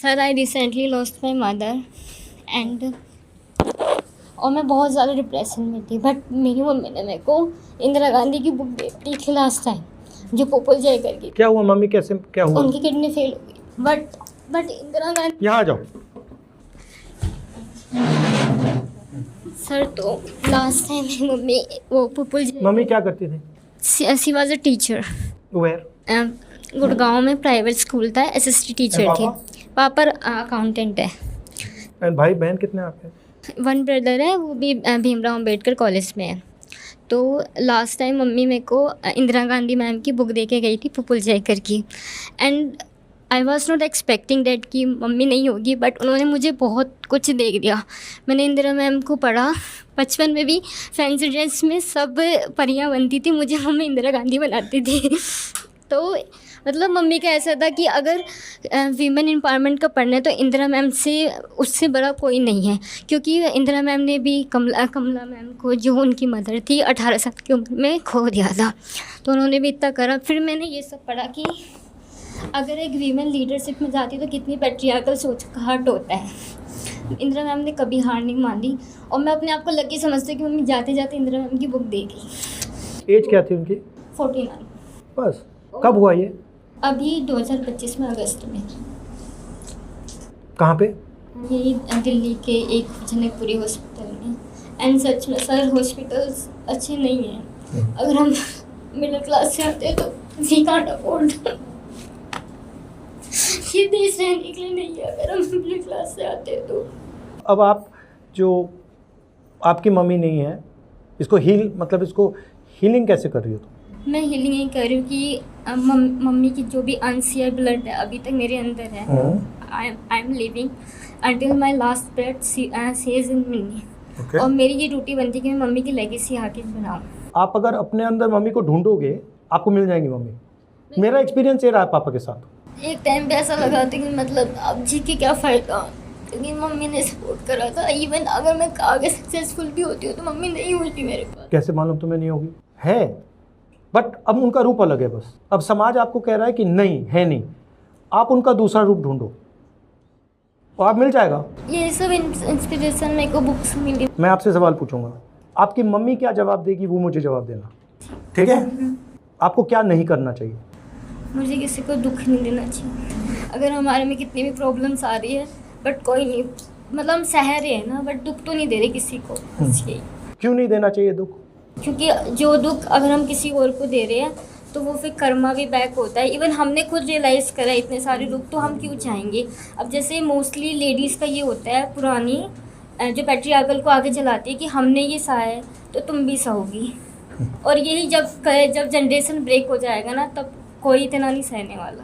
Sir I recently lost my mother and और मैं बहुत ज़्यादा डिप्रेशन में थी, बट मेरी मम्मी ने मेरे को इंदिरा गांधी की बुक दे दी थी लास्ट टाइम, जो पोपल जय करके। क्या हुआ मम्मी, कैसे क्या हुआ? उनकी किडनी फेल हो गई, बट इंदिरा गांधी। यहाँ आ जाओ सर, तो लास्ट टाइम मेरी मम्मी वो पोपल जय। मम्मी क्या करती थी? She was a teacher. Where? Gurgaon में प्राइवेट स्कूल था, एसएसटी टीचर थी। पापा अकाउंटेंट है। एंड भाई बहन कितने आपके? वन ब्रदर है, वो भी भीमराव अम्बेडकर कॉलेज में है। तो लास्ट टाइम मम्मी मेरे को इंदिरा गांधी मैम की बुक दे के गई थी, पुपुल जयकर की। And I was not expecting that कि मम्मी नहीं होगी, बट उन्होंने मुझे बहुत कुछ दे दिया। मैंने इंदिरा मैम को पढ़ा, बचपन में भी फैंसी ड्रेस में सब परियां बनती थी, मुझे मम्मी इंदिरा गांधी बनाती थी। तो मतलब मम्मी का ऐसा था कि अगर वीमेन एम्पावरमेंट का पढ़ना है तो इंदिरा मैम से उससे बड़ा कोई नहीं है, क्योंकि इंदिरा मैम ने भी कमला मैम को, जो उनकी मदर थी, 18 साल की उम्र में खो दिया था। तो उन्होंने भी इतना करा। फिर मैंने ये सब पढ़ा कि अगर एक वीमेन लीडरशिप में जाती है तो कितनी पैट्रियार्कल सोच का हर्ट होता है। इंदिरा मैम ने कभी हार नहीं मानी और मैं अपने आप को लकी समझती हूँ कि मम्मी जाते जाते इंदिरा मैम की बुक दे गई। एज क्या थी उनकी? 49। बस। कब हुआ ये? अभी 2025 में अगस्त में। कहाँ पे? यही दिल्ली के एक जनकपुरी हॉस्पिटल में। एंड सच में सर, हॉस्पिटल्स अच्छे नहीं हैं। अगर हम मिडिल क्लास से आते हैं तो वी कांट अफोर्ड। ये देश रहने के लिए नहीं है अगर हम मिडिल क्लास से आते हैं तो। अब आप जो आपकी मम्मी नहीं है, इसको इसको हीलिंग कैसे कर रही हो तुम? मैं हीलिंग नहीं कर रही हूँ कि मम्मी की जो भी अनसीयर ब्लड है अभी तक मेरे अंदर है। I am living until my last breath says in me. और मेरी ये ड्यूटी बनती है कि मैं मम्मी की लेगेसी आगे बनाऊँ। आप अगर अपने अंदर मम्मी को ढूंढोगे, आपको मिल जाएंगी मम्मी। मेरा एक्सपीरियंस ये रहा पापा के साथ। एक टाइम पे ऐसा लगा था कि मतलब अब जी के क्या फ़ायदा, क्योंकि मम्मी ने सपोर्ट करा था। इवन अगर मैं आगे सक्सेसफुल भी होती हूँ तो मम्मी नहीं होती मेरे पास। कैसे मालूम तुम्हें नहीं होगी? है, बट अब उनका रूप अलग है। बस अब समाज आपको कह रहा है कि नहीं है, नहीं, आप उनका दूसरा रूप ढूंढो और आप मिल जाएगा। ये सब इंस्पिरेशन मेरे को बुक्स मिली। मैं आपसे सवाल पूछूंगा, आपकी मम्मी क्या जवाब देगी वो मुझे जवाब देना, ठीक है? आपको क्या नहीं करना चाहिए? मुझे किसी को दुख नहीं देना चाहिए। अगर हमारे में कितनी भी प्रॉब्लम्स आ रही है, बट कोई नहीं, मतलब हम सह रहे हैं ना, बट दुख तो नहीं दे रहे किसी को। क्यों नहीं देना चाहिए दुख? क्योंकि जो दुख अगर हम किसी और को दे रहे हैं तो वो फिर कर्मा भी बैक होता है। इवन हमने खुद रियलाइज़ करा इतने सारे दुख, तो हम क्यों चाहेंगे? अब जैसे मोस्टली लेडीज़ का ये होता है, पुरानी जो पैट्रियार्कल को आगे चलाती है कि हमने ये सहा है तो तुम भी सहोगी। और यही जब जनरेशन ब्रेक हो जाएगा ना, तब कोई इतना नहीं सहने वाला।